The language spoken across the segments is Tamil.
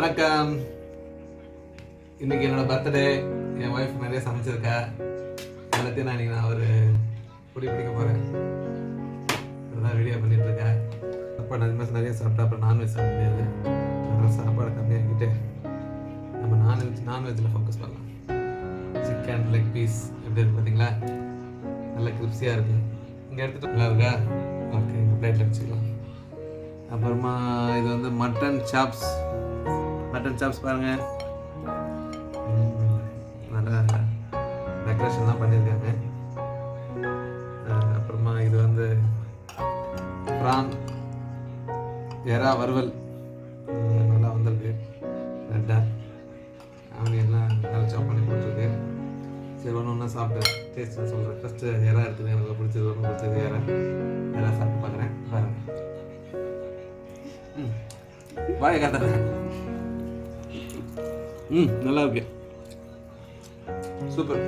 வணக்கம். இன்னைக்கு என்னோட பர்த்டே. என் ஒய்ஃப் நிறைய சமைச்சிருக்கா. எல்லாத்தையும் நான் ஒரு பொடி பிடிக்க போகிறேன். இதுதான் வீடியோ பண்ணிட்டு இருக்கேன். சாப்பாடு அதிகமாக நிறைய சாப்பிட்டா அப்புறம் நான்வெஜ் சாப்பிட முடியாது. அதனால் சாப்பாடு கம்மியாகிட்டு நம்ம நான்வெஜ்ஜில் ஃபோக்கஸ் பண்ணலாம். சிக்கன் லெக் பீஸ் எப்படி இருக்குது பார்த்தீங்களா? நல்ல கிரிப்ஸியாக இருக்குது. இங்கே எடுத்துகிட்டு நல்லா இருக்கா? ஓகே, இங்கே பிளேட்டில் வச்சுக்கலாம். அப்புறமா இது வந்து மட்டன் சாப்ஸ் பாருங்கள். நல்லா டெக்கரேஷன்லாம் பண்ணியிருக்காங்க. அப்புறமா இது வந்து ப்ரான் எறா வறுவல் நல்லா வந்திருக்கு. ரெட்டாக எல்லாம் நல்லா சாப் பண்ணி போட்டிருக்கு. சரி, ஒன்று சாப்பிட்டு டேஸ்ட் சொல்கிறேன். ஃபஸ்ட்டு எறா இருக்குது, எனக்கு பிடிச்சது ரொம்ப பிடிச்சது எறா சாப்பிட்டு பார்க்குறேன். பாருங்கள். வாழை காத்துறேன். நல்லா இருக்கு, சூப்பர்.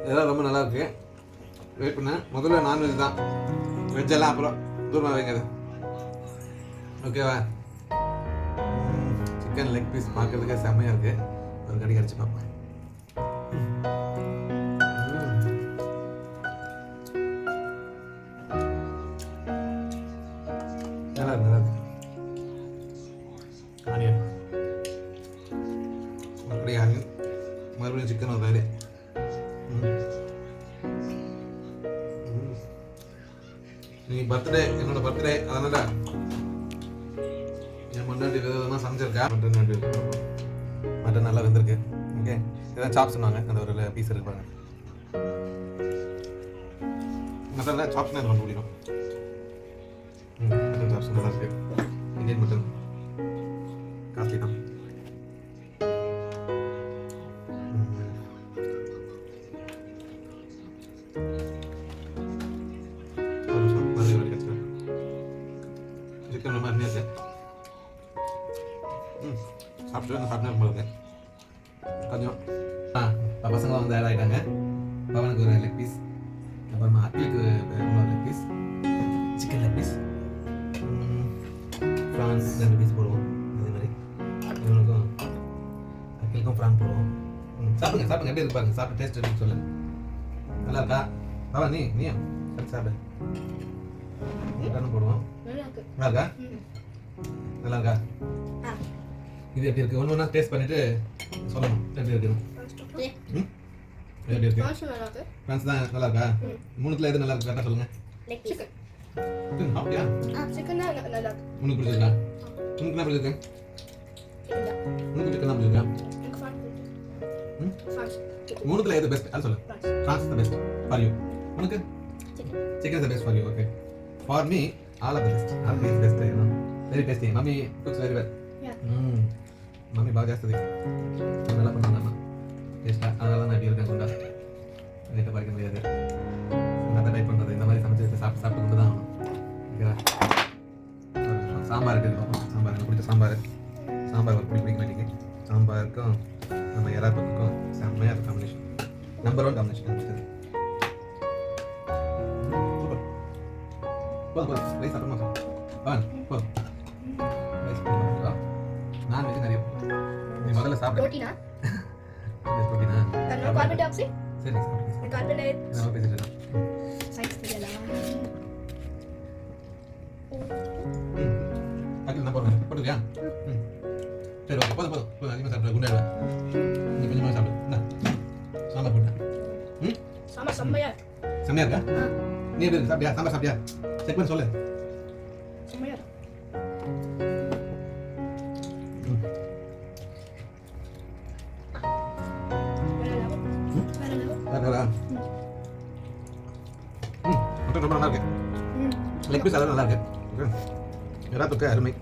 இதெல்லாம் ரொம்ப நல்லா இருக்கு. வெயிட் பண்ண முதல்ல நான்வெஜ் தான், வெஜ்ஜெல்லாம் அப்புறம் தூரமாக வைங்க. ஓகேவா? சிக்கன் லெக் பீஸ் பார்க்கறதுக்கே செம்மையாக இருக்கு. ஒரு கடி கடிச்சு பார்ப்பேன். நல்லா இருக்கு. ஆனியன் அப்படியே ஆனியன், மறுபடியும் சிக்கன் ஒரு வேலை. நீ பர்த்டே, என்னோட பர்த்டே, அதனால என் மண்டாண்டி விதமாக சமைச்சிருக்கா. மட்டன் நல்லா வெந்திருக்கு. ஓகே, இதான் சாப் சொன்னாங்க. அந்த ஒரு பீஸ் இருக்கு பாருங்க. மட்டன் சாப்ஸ்னா எனக்கு ரொம்ப பிடிக்கும். மட்டன் சாப்ஸ் நல்லா இருக்கு. இந்தியன் மட்டன் காஸ்ட்லி தான். சிக்கன் ரொம்ப அருமையாக இருக்கு. சாப்பிட்டு போகுது கொஞ்சம். பசங்களாம் வந்து ஆட் ஆகிட்டாங்க. பவனுக்கு ஒரு லெக் பீஸ், அப்புறமா அக்கிலுக்கு இன்னொரு leg piece, chicken leg piece, prawns 2 piece போடுவோம். அதே மாதிரி இவனுக்கும் அக்கிலுக்கும் ஃப்ரான் போடுவோம். சாப்பிடுங்க எப்படி இருக்கு பாருங்க. சாப்பிட்டு டேஸ்ட் எப்படி சொல்லு. நல்லா இருக்கா? பவன் நீயும் சாப்பிடு. போடுவோம். நல்லா இருக்கா? நல்லா இருக்கா? இது எப்படி இருக்கு? ஒன்று டேஸ்ட் பண்ணிட்டு சொல்லணும் எப்படி இருக்குன்னு. எப்படி இருக்கு? ஃப்ரான்ஸ் தான் நல்லா இருக்கா? மூணுத்துல எது நல்லா இருக்கு கரெக்டாக சொல்லுங்க. அப்படியா? உனக்கு பிடிச்சிருக்கா? உனக்கு என்ன பிடிச்சிருக்கு? உனக்கு சிக்கன் தான் பிடிச்சிருக்கா? மூணுத்துல எது பெஸ்ட் அது சொல்லு. France the best for you. உனக்கு chicken is the best for you. Okay, for me all of the best. All is best, you know, very tasty. Mummy cooks very well. Yeah. Mummy baga jastadi nalla pannana taste adala na idea irukku konda neta parikka mudiyadhu. Nalla type பண்றது இந்த மாதிரி சமைச்சு சாப்பிட்டு கொண்டு தான் ஆகணும். ஓகேவா? சாம்பார் இருக்கு. சாம்பார் எனக்கு பிடிச்ச சாம்பார் ஒரு பிடிக்கும் இன்னைக்கு. சாம்பாருக்கும் நம்ம எறா தொக்குக்கும் செம்மையாக இருக்கும் காம்பினேஷன். Number 1 combination. போதும் ரைஸ் சாப்பிடமா போதும். ரைஸ் போதும். நான் வெஜ் நிறைய நீ முதல்ல சாப்பிடு. புரோட்டீனா? Carbon dioxide. சரி சாப்பிடு. கார்பன் டை நம்ம பேசிடலாம். சைஸ் தெரியல. அகில் நான் போடுறியா? சரி ஓகே, போதும் அதிகமாக சாப்பிடு. குண்டாயிடுவா. நீ கொஞ்சமாக சாப்பிடு. என்ன சாம்பார் போட்டேன். சாம்பார் செம்மையா இருக்கா? நீ எப்படி சாப்பிட்டியா? சாம்பார் சாப்பிட்டியா? செக் பண்ணி சொல்லு. செம்மையா இருக்கு. ரொம்ப நல்லா இருக்கு. லெக் பீஸ் நல்லா இருக்கு. எறா தொக்கு அருமை.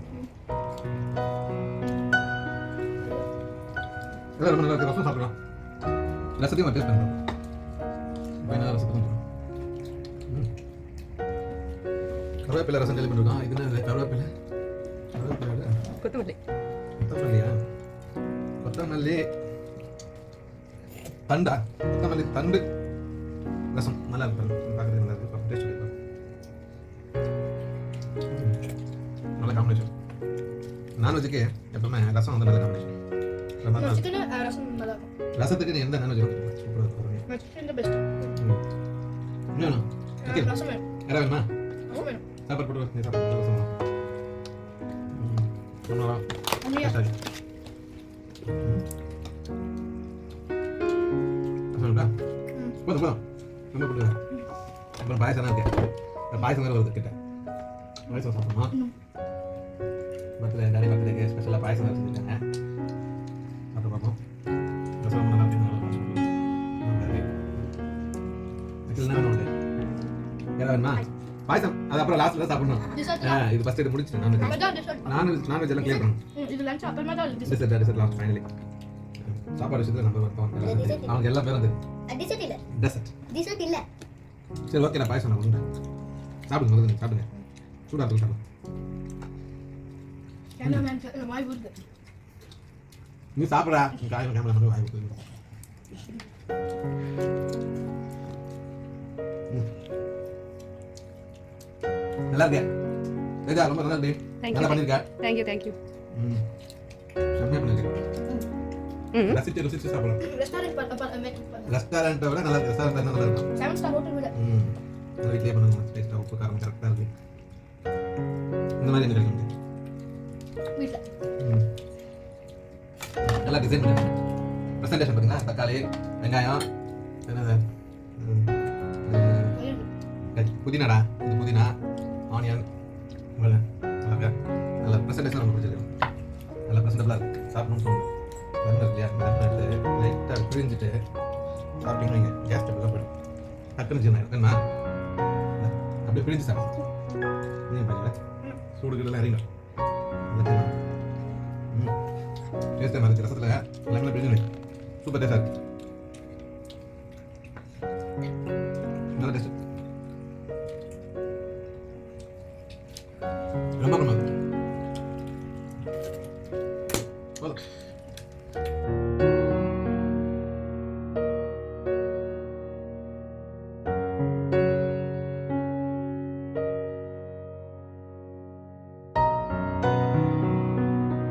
ரொம்ப நல்லா இருக்கு. ரசம் சாப்பிடலாம். ரசத்தையும் டேஸ்ட் பண்ணுறோம். ரசத்தையும் கருவேப்பிலை ரசம் டெலி பண்ணிருக்கோம். இது என்ன? கருவேப்பிலையா? கொத்தமல்லி தண்டா? கொத்தமல்லி தண்டு ரசம் நல்லா இருக்கு. பார்க்குறது நல்லா இருக்கு. டேஸ்ட் இருக்கு. நல்ல காம்பினேஷன். நான்வெஜ்ஜுக்கு எப்பவுமே ரசம் வந்து நல்ல காம்பினேஷன். சிக்கன் ரசம் நல்லா இருக்கும். ரசத்துக்கு நீ எந்த நான்வெஜ் சூப்பராக இருக்கும். சிக்கன் தான் பெஸ்ட். என்ன வேணும்? ரசம் வேணும். வேற வேணுமா? ரசம் வேணும். சாப்பாடு போட்டு நீ சாப்பாடு ரசம் வேணும். சொன்னா அம்மியா. போதும் போதும் ரொம்ப போடுங்க. அப்புறம் பாயசம் தான் இருக்கு. பாயசம் வேறு வருது கிட்ட. பாயசம் சாப்பிடணுமா? பர்த்டே டாடி பர்த்டேக்கு ஸ்பெஷலாக பாயசம் வேறு செஞ்சுருக்காங்க. சாப்பிட்டு பார்ப்போம். ரசம் நல்லா இருக்கு. என்ன வேணும்? வேற வேணுமா? பாயசம் அது அப்புறம் லாஸ்ட்ல சாப்பிடணும். இது ஃபர்ஸ்ட் இது முடிச்சிட்டு நான்வெஜ் எல்லாம் கிளியர் பண்ணணும். இது லஞ்ச் அப்புறமா தான் டிசர்ட் லாஸ்ட் ஃபைனலி. சாப்பாடு விஷயத்துல நம்ம வரணும். அவங்க எல்லா பேரும் டெசர்ட் இல்ல. சரி ஓகே நான் பாயசம் நான் கொடுங்க. சாப்பிடுங்க முதல்ல சாப்பிடுங்க. சூடா இருக்கு சாப்பிடுங்க. கேமராமேன் வாய் ஊறுது. நீ சாப்பிடுறா. நீ கேமராமேன் வாய் ஊறுது. நல்லா இருக்கு. ஏதா ரொம்ப நல்லா இருக்கு. நல்லா பண்ணிருக்க. Thank you. செம்மையா பண்ணிருக்க. ரசிச்சு சாப்பிடலாம். ரெஸ்டாரண்ட் விட நல்லா இருக்கு. ரெஸ்டாரண்ட் என்ன நல்லா இருக்கும். 7 ஸ்டார் ஹோட்டல் விட. வீட்லயே பண்ணுங்க. டேஸ்டா உப்பு காரம் கரெக்டா இருக்கு. இந்த மாதிரி என்ன கிடைக்கும்? வீட்ல. நல்லா டிசைன் பண்ணிருக்காங்க. பிரசன்டேஷன் பாருங்க. தக்காளி, வெங்காயம், என்னது? புதினாடா. இது புதினா, ஆனியன். நல்லா பிரசன்டேஷன் ரொம்ப பிடிச்சிருக்கு. நல்லா பிரசன்டபிளா இருக்கு. சாப்பிடணும்னு தோணும். லெமன் இல்லையா? லெமன் எடுத்து லைட்டாக பிரிஞ்சுட்டு சாப்பிட்டீங்கன்னு வைங்க. கேஸ் ஸ்டவ்லாம் போய்டும். டக்குன்னு ஜீரணம் இருக்குன்னா அப்படியே பிரிஞ்சு சாப்பிடும். நீங்கள் பாருங்க சூடுகள்லாம் இறங்கிடும். டேஸ்ட்டாக மாதிரி ரசத்தில் லெமனை பிரிஞ்சு சூப்பர் டேஸ்டாக இருக்கு. நல்ல டேஸ்ட்.